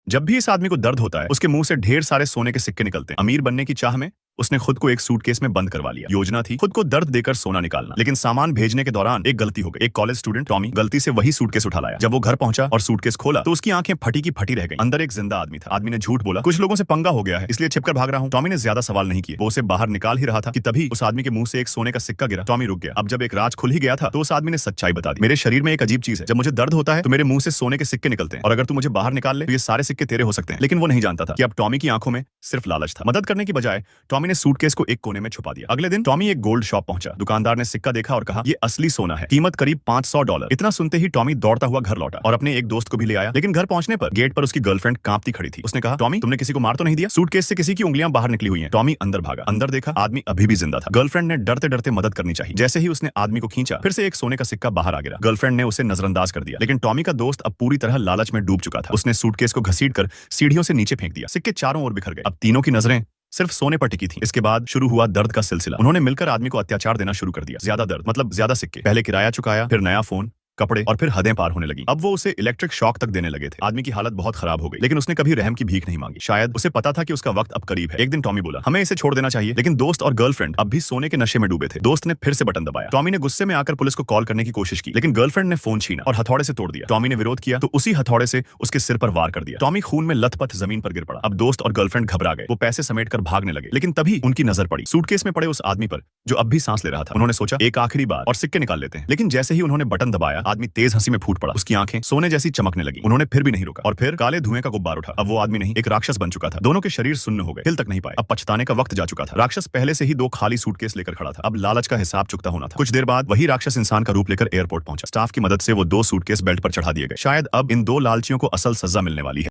जब भी इस आदमी को दर्द होता है उसके मुंह से ढेर सारे सोने के सिक्के निकलते हैं। अमीर बनने की चाह में उसने खुद को एक सूटकेस में बंद करवा लिया। योजना थी खुद को दर्द देकर सोना निकालना, लेकिन सामान भेजने के दौरान एक गलती हो गई। एक कॉलेज स्टूडेंट टॉमी गलती से वही सूटकेस उठा लाया। जब वो घर पहुंचा और सूटकेस खोला तो उसकी आंखें फटी की फटी रह गई। अंदर एक जिंदा आदमी था। आदमी ने झूठ बोला, कुछ लोगों से पंगा हो गया है इसलिए छिपकर भाग रहा हूं। टॉमी ने ज्यादा सवाल नहीं किए, वो उसे बाहर निकाल ही रहा था कि तभी उस आदमी के मुंह से एक सोने का सिक्का गिरा। टॉमी रुक गया। अब जब एक राज खुल ही गया था तो उस आदमी ने सच्चाई बता दी। मेरे शरीर में एक अजीब चीज है, जब मुझे दर्द होता है तो मेरे मुंह से सोने के सिक्के निकलते हैं और अगर तू मुझे बाहर निकाल ले तो ये सारे सिक्के तेरे हो सकते हैं। लेकिन वो नहीं जानता था कि अब टॉमी की आंखों में सिर्फ लालच था। मदद करने की बजाय टॉमी ने सूटकेस को एक कोने में छुपा दिया। अगले दिन टॉमी एक गोल्ड शॉप पहुंचा। दुकानदार ने सिक्का देखा और कहा, ये असली सोना है, कीमत करीब $500। इतना सुनते ही टॉमी दौड़ता हुआ घर लौटा और अपने एक दोस्त को भी ले आया। लेकिन घर पहुंचने पर गेट पर उसकी गर्लफ्रेंड कांपती खड़ी थी। उसने कहा, टॉमी तुमने किसी को मार तो नहीं दिया? सूटकेस से किसी की उंगलियां बाहर निकली हुई हैं। टॉमी अंदर भागा। अंदर देखा आदमी अभी भी जिंदा था। गर्लफ्रेंड ने डरते डरते मदद करनी चाहिए। जैसे ही उसने आदमी को खींचा फिर से एक सोने का सिक्का बाहर आ गिरा। गर्लफ्रेंड ने उसे नजरअंदाज कर दिया। लेकिन टॉमी का दोस्त अब पूरी तरह लालच में डूब चुका था। उसने सूटकेस को घसीटकर सीढ़ियों से नीचे फेंक दिया। सिक्के चारों ओर बिखर गए। अब तीनों की नजरें सिर्फ सोने पर टिकी थी। इसके बाद शुरू हुआ दर्द का सिलसिला। उन्होंने मिलकर आदमी को अत्याचार देना शुरू कर दिया। ज्यादा दर्द मतलब ज्यादा सिक्के। पहले किराया चुकाया, फिर नया फोन, कपड़े और फिर हदें पार होने लगी। अब वो उसे इलेक्ट्रिक शॉक तक देने लगे थे। आदमी की हालत बहुत खराब हो गई, लेकिन उसने कभी रहम की भीख नहीं मांगी। शायद उसे पता था कि उसका वक्त अब करीब है। एक दिन टॉमी बोला, हमें इसे छोड़ देना चाहिए, लेकिन दोस्त और गर्लफ्रेंड अब भी सोने के नशे में डूबे थे। दोस्त ने फिर से बटन दबाया। टॉमी ने गुस्से में आकर पुलिस को कॉल करने की कोशिश की, लेकिन गर्लफ्रेंड ने फोन छीना और हथौड़े से तोड़ दिया। टॉमी ने विरोध किया तो उसी हथौड़े से उसके सिर पर वार कर दिया। टॉमी खून में लथपथ जमीन पर गिर पड़ा। अब दोस्त और गर्लफ्रेंड घबरा गए। वो पैसे समेट कर भागने लगे, लेकिन तभी उनकी नजर पड़ी सूटकेस में पड़े उस आदमी पर जो अब भी सांस ले रहा था। उन्होंने सोचा एक आखिरी बार और सिक्के निकाल लेते हैं। लेकिन जैसे ही उन्होंने बटन दबाया आदमी तेज हंसी में फूट पड़ा। उसकी आंखें सोने जैसी चमकने लगी। उन्होंने फिर भी नहीं रुका और फिर काले धुएं का गुब्बार उठा। अब वो आदमी नहीं, एक राक्षस बन चुका था। दोनों के शरीर सुन्न हो गए, हिल तक नहीं पाए। अब पछताने का वक्त जा चुका था। राक्षस पहले से ही 2 खाली सूटकेस लेकर खड़ा था। अब लालच का हिसाब चुकता होना था। कुछ देर बाद वही राक्षस इंसान का रूप लेकर एयरपोर्ट पहुंचा। स्टाफ की मदद से वो 2 सूटकेस बेल्ट पर चढ़ा दिए गए। शायद अब इन 2 लालचियों को असल सजा मिलने वाली है।